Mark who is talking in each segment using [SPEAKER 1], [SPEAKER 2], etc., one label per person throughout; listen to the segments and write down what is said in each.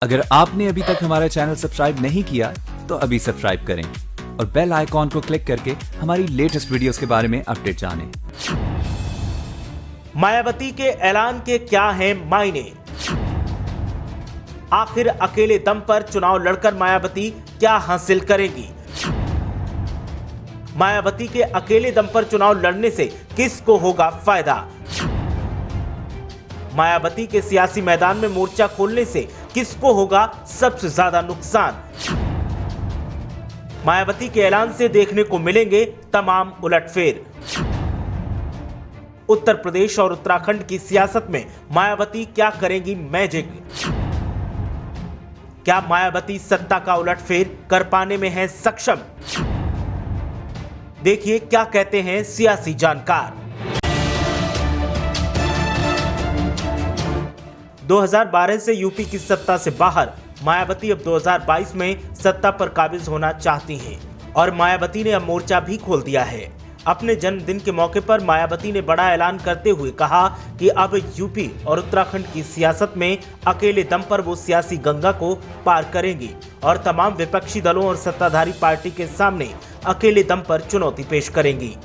[SPEAKER 1] अगर आपने अभी तक हमारा चैनल सब्सक्राइब नहीं किया तो अभी सब्सक्राइब करें और बेल आइकॉन को क्लिक करके हमारी लेटेस्ट वीडियोस के बारे में अपडेट जानें।
[SPEAKER 2] मायावती के ऐलान के क्या हैं मायने? आखिर अकेले दम पर चुनाव लड़कर मायावती क्या हासिल करेगी? मायावती के अकेले दम पर चुनाव लड़ने से किसको होगा फायदा? मायावती के सियासी मैदान में मोर्चा खोलने से किसको होगा सबसे ज्यादा नुकसान? मायावती के ऐलान से देखने को मिलेंगे तमाम उलटफेर। उत्तर प्रदेश और उत्तराखंड की सियासत में मायावती क्या करेंगी मैजिक? क्या मायावती सत्ता का उलटफेर कर पाने में है सक्षम? देखिए क्या कहते हैं सियासी जानकार। 2012 से यूपी की सत्ता से बाहर मायावती अब 2022 में सत्ता पर काबिज होना चाहती हैं और मायावती ने अब मोर्चा भी खोल दिया है। अपने जन्मदिन के मौके पर मायावती ने बड़ा ऐलान करते हुए कहा कि अब यूपी और उत्तराखंड की सियासत में अकेले दम पर वो सियासी गंगा को पार करेंगी और तमाम विपक्षी दलों और सत्ताधारी पार्टी के सामने अकेले दम पर चुनौती पेश करेंगी।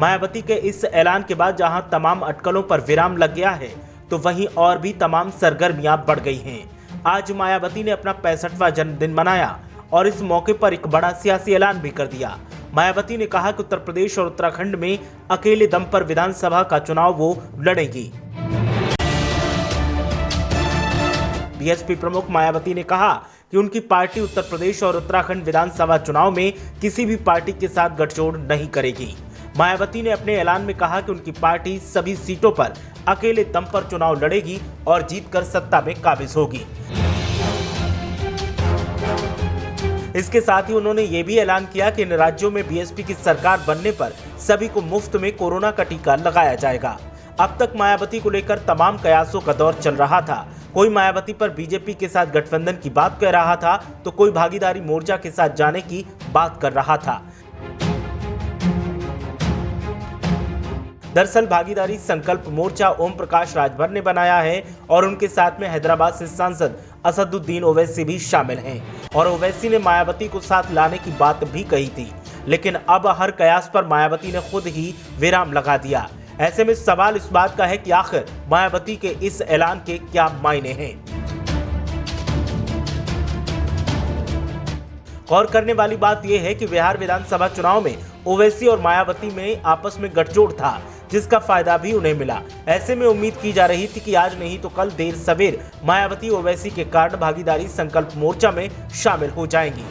[SPEAKER 2] मायावती के इस ऐलान के बाद जहां तमाम अटकलों पर विराम लग गया है तो वहीं और भी तमाम सरगर्मियां बढ़ गई हैं। आज मायावती ने अपना 65वां जन्मदिन मनाया और इस मौके पर एक बड़ा सियासी ऐलान भी कर दिया। मायावती ने कहा कि उत्तर प्रदेश और उत्तराखंड में अकेले दम पर विधानसभा का चुनाव वो लड़ेंगी। बीएसपी प्रमुख मायावती ने कहा कि उनकी पार्टी उत्तर प्रदेश और उत्तराखंड विधानसभा चुनाव में किसी भी पार्टी के साथ गठजोड़ नहीं करेगी। मायावती ने अपने ऐलान में कहा कि उनकी पार्टी सभी सीटों पर अकेले दम पर चुनाव लड़ेगी और जीतकर सत्ता में काबिज होगी। इसके साथ ही उन्होंने ये भी ऐलान किया कि इन राज्यों में बीएसपी की सरकार बनने पर सभी को मुफ्त में कोरोना का टीका लगाया जाएगा। अब तक मायावती को लेकर तमाम कयासों का दौर चल रहा था। कोई मायावती पर बीजेपी के साथ गठबंधन की बात कह रहा था तो कोई भागीदारी मोर्चा के साथ जाने की बात कर रहा था। दरअसल भागीदारी संकल्प मोर्चा ओम प्रकाश राजभर ने बनाया है और उनके साथ में हैदराबाद से सांसद असदुद्दीन ओवैसी भी शामिल हैं और ओवैसी ने मायावती को साथ लाने की बात भी कही थी, लेकिन अब हर कयास पर मायावती ने खुद ही विराम लगा दिया। ऐसे में सवाल इस बात का है कि आखिर मायावती के इस ऐलान के क्या मायने हैं। गौर करने वाली बात यह है कि बिहार विधानसभा चुनाव में ओवैसी और मायावती में आपस में गठजोड़ था, जिसका फायदा भी उन्हें मिला। ऐसे में उम्मीद की जा रही थी कि आज नहीं तो कल देर सवेर मायावती ओवैसी के कारण भागीदारी संकल्प मोर्चा में शामिल हो जाएंगी।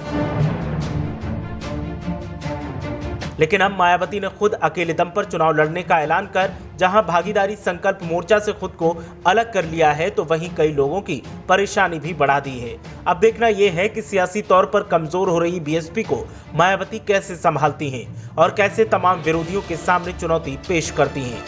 [SPEAKER 2] लेकिन अब मायावती ने खुद अकेले दम पर चुनाव लड़ने का ऐलान कर जहां भागीदारी संकल्प मोर्चा से खुद को अलग कर लिया है तो वहीं कई लोगों की परेशानी भी बढ़ा दी है। अब देखना यह है कि सियासी तौर पर कमजोर हो रही बीएसपी को मायावती कैसे संभालती हैं और कैसे तमाम विरोधियों के सामने चुनौती पेश करती हैं।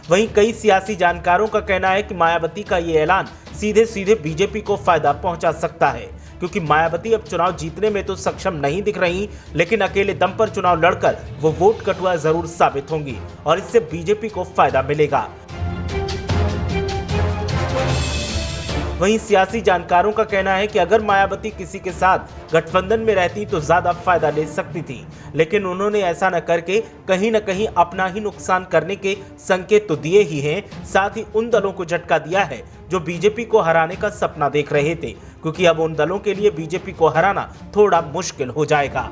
[SPEAKER 2] वहीं कई सियासी जानकारों का कहना है कि मायावती का ये ऐलान सीधे सीधे बीजेपी को फायदा पहुंचा सकता है, क्योंकि मायावती अब चुनाव जीतने में तो सक्षम नहीं दिख रही, लेकिन अकेले दम पर चुनाव लड़कर वो वोट कटुआ जरूर साबित होंगी और इससे बीजेपी को फायदा मिलेगा। वहीं सियासी जानकारों का कहना है कि अगर मायावती किसी के साथ गठबंधन में रहती तो ज्यादा फायदा ले सकती थी, लेकिन उन्होंने ऐसा न करके कहीं न कहीं अपना ही नुकसान करने के संकेत तो दिए ही हैं, साथ ही उन दलों को झटका दिया है जो बीजेपी को हराने का सपना देख रहे थे, क्योंकि अब उन दलों के लिए बीजेपी को हराना थोड़ा मुश्किल हो जाएगा।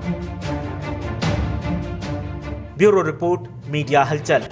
[SPEAKER 2] ब्यूरो रिपोर्ट, मीडिया हलचल।